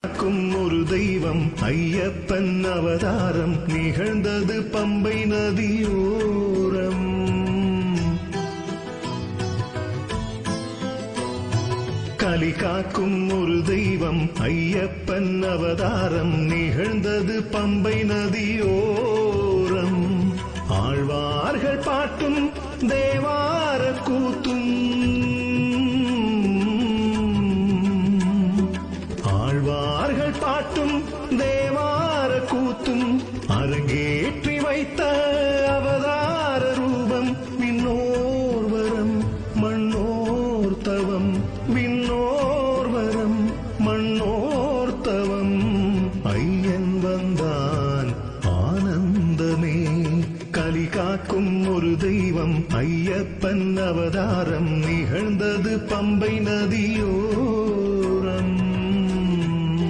காக்கும் ஒரு தெய்வம் ஐயப்பன் அவதாரம் நிகழ்ந்தது பம்பை நதியோரம். கலி காக்கும் ஒரு தெய்வம் ஐயப்பன் அவதாரம் நிகழ்ந்தது பம்பை நதியோரம். ஆழ்வார்கள் பாட்டும் தேவார கூத்தும் ஆழ்வார்கள் பாட்டும் தேவார கூத்தும் அரங்கேற்றி வைத்த அவதார ரூபம். விண்ணோர் வரம் மண்ணோர் தவம், விண்ணோர் வரம் மண்ணோர் தவம். ஐயன் வந்தான் ஆனந்தமே. கலி காக்கும் ஒரு தெய்வம் ஐயப்பன் அவதாரம் நிகழ்ந்தது பம்பை நதியோ